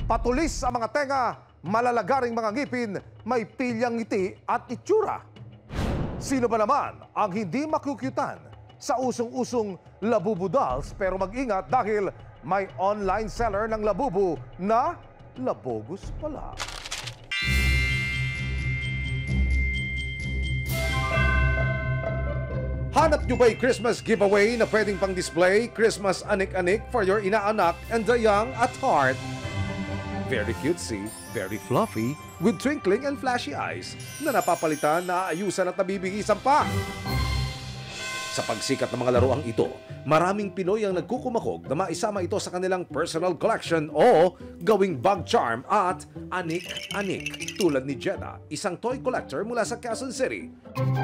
Patulis ang mga tenga, malalagaring mga ngipin, may pilyang ngiti at itsura. Sino ba naman ang hindi makukyutan sa usong-usong Labubu dolls? Pero mag-ingat dahil may online seller ng Labubu na Labogus pala. Hanap nyo ba'y Christmas giveaway na pwedeng pang display? Christmas anik-anik for your inaanak and the young at heart. Very cutesy, very fluffy, with twinkling and flashy eyes na napapalitan, naaayusan at nabibigisan pa. Sa pagsikat ng mga laruang ito, maraming Pinoy ang nagkukumahog na maisama ito sa kanilang personal collection o gawing bag charm at anik-anik. Tulad ni Jeddah, isang toy collector mula sa Quezon City.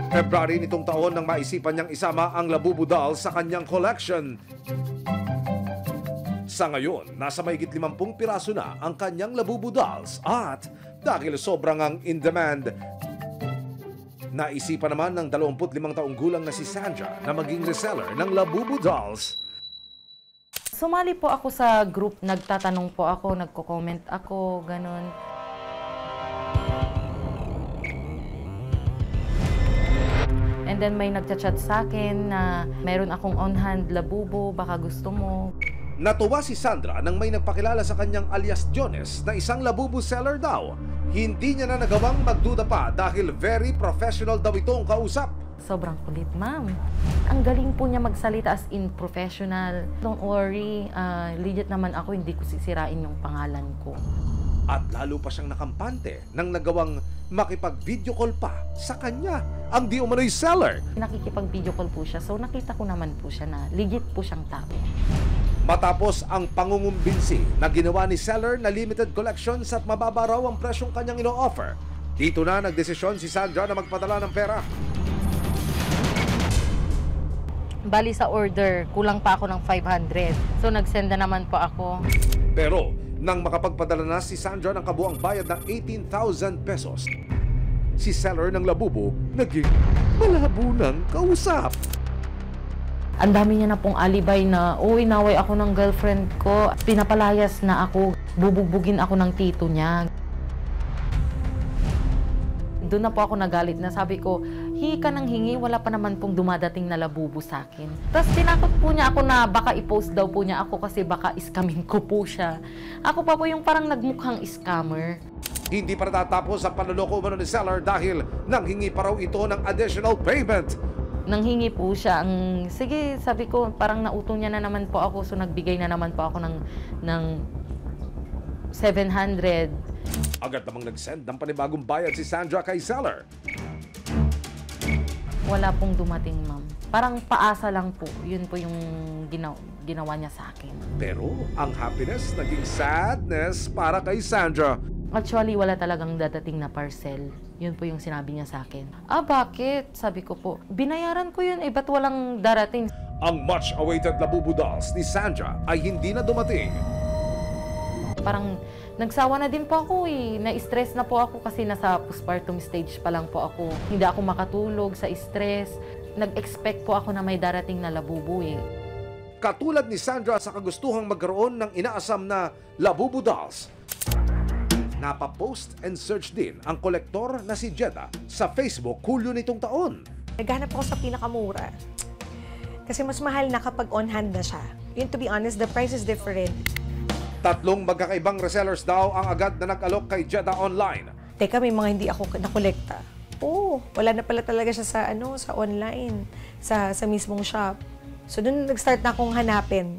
February nitong taon nang maisipan niyang isama ang Labubu doll sa kanyang collection. Sa ngayon, nasa mahigit 50 piraso na ang kanyang Labubu dolls at dahil sobrang ang in-demand, naisipan naman ng 25 taong gulang na si Sandra na maging reseller ng Labubu dolls. Sumali po ako sa group, nagtatanong po ako, nagko-comment ako, ganun. And then may nagchat-chat sa akin na mayroon akong on-hand Labubu, baka gusto mo. Natuwa si Sandra nang may nagpakilala sa kanyang alias Jones na isang Labubu seller daw. Hindi niya na nagawang magduda pa dahil very professional daw itong kausap. Sobrang kulit, ma'am. Ang galing po niya magsalita as in professional. Don't worry, legit naman ako, hindi ko sisirain yung pangalan ko. At lalo pa siyang nakampante nang nagawang makipag-video call pa sa kanya, ang di umano'y seller. Nakikipag-video call po siya, so nakita ko naman po siya na legit po siyang tao. Matapos ang pangungumbinsi na ginawa ni seller na limited collections at mababa raw ang presyong kanyang ino-offer, dito na nagdesisyon si Sandra na magpadala ng pera. Bali sa order, kulang pa ako ng 500. So nagsenda naman po ako. Pero nang makapagpadala na si Sandra ng kabuang bayad ng 18,000 pesos, si seller ng Labubu naging malabo ng kausap. Ang dami niya na pong alibay na, inaway ako ng girlfriend ko, pinapalayas na ako, bubugbugin ako ng tito niya. Doon na po ako nagalit na sabi ko, hingi ka ng hingi, wala pa naman pong dumadating na Labubu sa akin. Tapos tinakot po niya ako na baka i-post daw po niya ako kasi baka iskamin ko po siya. Ako pa po yung parang nagmukhang scammer. Hindi pa natatapos ang panloloko umano ni seller dahil nanghingi pa raw ito ng additional payment. Nanghingi po siya, sige, sabi ko, parang nauto niya na naman po ako, so nagbigay na naman po ako ng 700. Agad namang nag-send ng panibagong bayad si Sandra kay seller. Wala pong dumating, ma'am. Parang paasa lang po, yun po yung ginawa niya sa akin. Pero ang happiness naging sadness para kay Sandra. Actually, wala talagang dadating na parcel. Yun po yung sinabi niya sa akin. Bakit? Sabi ko po, binayaran ko yun, ba't walang darating? Ang much-awaited Labubu dolls ni Sandra ay hindi na dumating. Parang nagsawa na din po ako Na-stress na po ako kasi nasa postpartum stage pa lang po ako. Hindi ako makatulog sa stress. Nag-expect po ako na may darating na Labubu Katulad ni Sandra sa kagustuhang magkaroon ng inaasam na Labubu dolls, napapost and search din ang kolektor na si Jeddah sa Facebook Hulyo nitong taon. Naghanap ako sa pinakamura. Kasi mas mahal na kapag on-hand na siya. Yun, to be honest, the price is different. 3 magkakaibang resellers daw ang agad na nag-alok kay Jeddah online. Teka, may mga hindi ako nakolekta. Wala na pala talaga siya sa online, sa mismong shop. So doon nag-start na akong hanapin.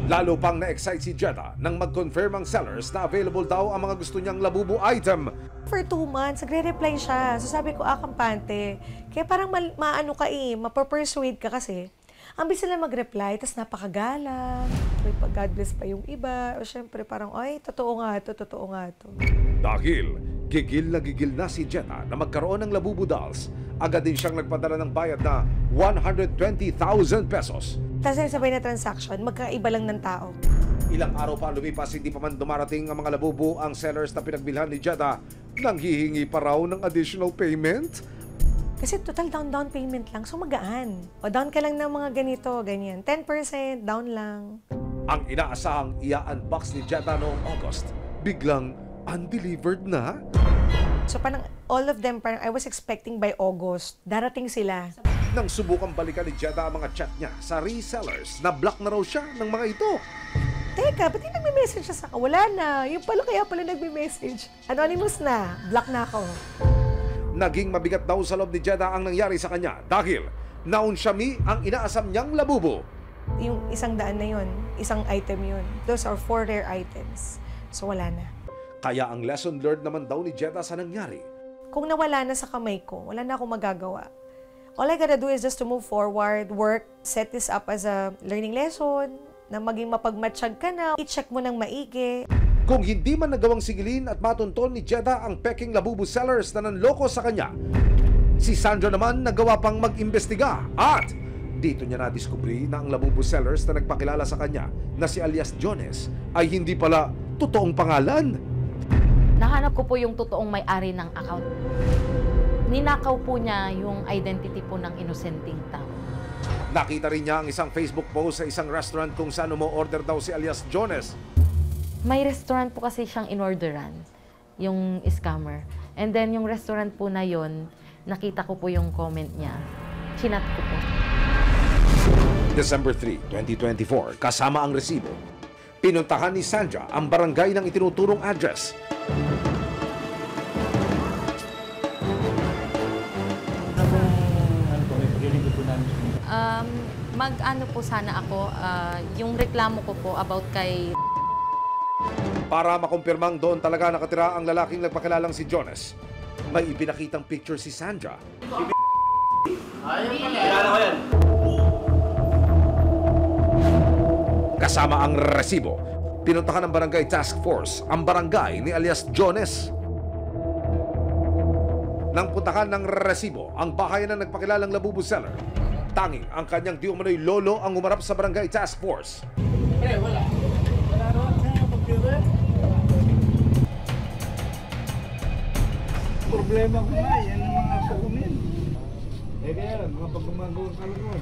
Lalo pang na-excite si Jeddah nang mag-confirm ang sellers na available daw ang mga gusto niyang Labubu item. For 2 months, nagre-reply siya. So sabi ko, kampante. Kaya parang mapapersuade ka kasi. Ang bisa lang mag-reply, tas napakagalang. May pag-God bless pa yung iba. O syempre parang, totoo nga to. Dahil gigil na si Jeddah na magkaroon ng Labubu dolls, agad din siyang nagpadala ng bayad na 120,000 pesos. Tapos sabay na transaction, magkaiba lang ng tao. Ilang araw pa lumipas, hindi pa man dumarating ang mga Labubu, ang sellers na pinagbilhan ni Jeddah nanghihingi pa raw ng additional payment. Kasi total down payment lang, so magaan. O down ka lang ng mga ganito, ganyan. 10% down lang. Ang inaasahang ia-unbox ni Jeddah noong August biglang undelivered na? So parang all of them, parang I was expecting by August, darating sila. Nang subukang balikan ni Jeda ang mga chat niya sa resellers, na-block na raw siya ng mga ito. Teka, ba't yung nagme-message siya sa akin? Wala na. Yung pala kaya pala nagme-message. Anonymous na. Block na ako. Naging mabigat daw sa loob ni Jeda ang nangyari sa kanya dahil naunsyami ang inaasam niyang labubo. Yung isang daan na yun, isang item yun. Those are 4 rare items. So wala na. Kaya ang lesson learned naman daw ni Jeda sa nangyari. Kung nawala na sa kamay ko, wala na akong magagawa. All I gotta do is just to move forward, work, set this up as a learning lesson, na maging mapagmatsyag ka na, i-check mo ng maigi. Kung hindi man nagawang sigilin at matunton ni Jeda ang peking labubo sellers na nanloko sa kanya, si Sandra naman nagawa pang mag-imbestiga at dito niya na-discovery na ang labubo sellers na nagpakilala sa kanya na si alias Jones ay hindi pala totoong pangalan. Nahanap ko po yung totoong may-ari ng account. Ninakaw po niya yung identity po ng inosenteng tao. Nakita rin niya ang isang Facebook post sa isang restaurant kung saan umo-order daw si alias Jones. May restaurant po kasi siyang inorderan, yung scammer. And then yung restaurant po na yon, nakita ko po yung comment niya. Chinat ko po. December 3, 2024, kasama ang resibo. Pinuntahan ni Sandra ang barangay ng itinuturong address. Mag-ano po sana ako, yung reklamo ko po about kay... Para makumpirmang doon talaga nakatira ang lalaking nagpakilalang si Jones, may ipinakitang picture si Sandra. Kasama ang resibo, pinuntahan ng Barangay Task Force ang barangay ni alias Jones. Nang puntahan ng resibo ang bahay ng nagpakilalang labubo seller, tanging ang kanyang di umano'y lolo ang umarap sa Barangay Task Force. Problema ko nga, yan ang mga sakumin. Kaya lang, mga pagkumagawang kalunod.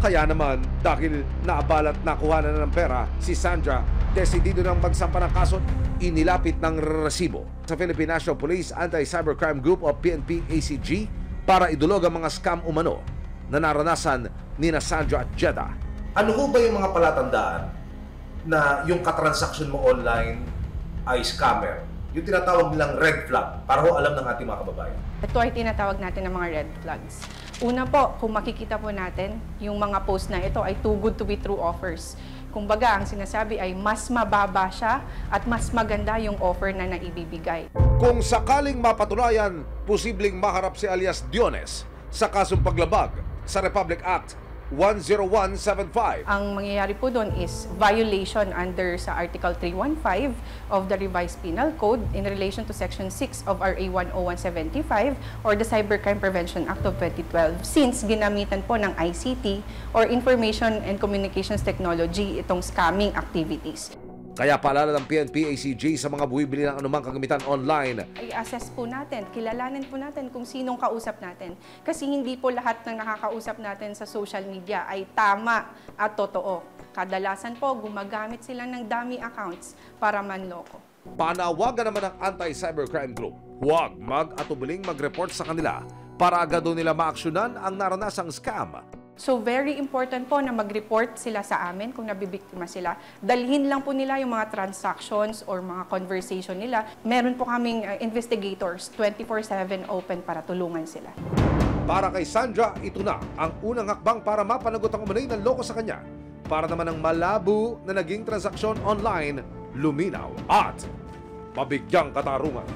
Kaya naman, dahil naabalat nakuha na ng pera, si Sandra desidido nang magsampa ng kaso, inilapit ng resibo sa Philippine National Police Anti-Cybercrime Group o PNP-ACG para idulog ang mga scam umano na naranasan ni Sandra at Jeda. Ano ho ba yung mga palatandaan na yung katransaksyon mo online ay scammer? Yung tinatawag nilang red flag para ho alam ng ating mga kababayan. Ito ay tinatawag natin ng mga red flags. Una po, kung makikita po natin, yung mga post na ito ay too good to be true offers. Kumbaga, ang sinasabi ay mas mababa siya at mas maganda yung offer na naibibigay. Kung sakaling mapatunayan, posibleng maharap si alias Jones sa kasong paglabag sa Republic Act 10175. Ang mangyayari po doon is violation under sa Article 315 of the Revised Penal Code in relation to Section 6 of RA 10175 or the Cybercrime Prevention Act of 2012 since ginamitan po ng ICT or Information and Communications Technology itong scamming activities. Kaya paalala ng PNP-ACG sa mga buwibili ng anumang kagamitan online. I-assess po natin, kilalanin po natin kung sinong kausap natin. Kasi hindi po lahat ng nakakausap natin sa social media ay tama at totoo. Kadalasan po, gumagamit sila ng dummy accounts para manloko. Panawagan naman ng Anti-Cybercrime Group, huwag mag-atubiling mag-report sa kanila para agad doon nila maaksyonan ang naranasang scam. So very important po na mag-report sila sa amin kung nabibiktima sila. Dalhin lang po nila yung mga transactions or mga conversation nila. Meron po kaming investigators 24/7 open para tulungan sila. Para kay Sandra, ito na ang unang hakbang para mapanagot ang umanay ng loko sa kanya. Para naman ang malabo na naging transaksyon online, luminaw at mabigyang katarungan.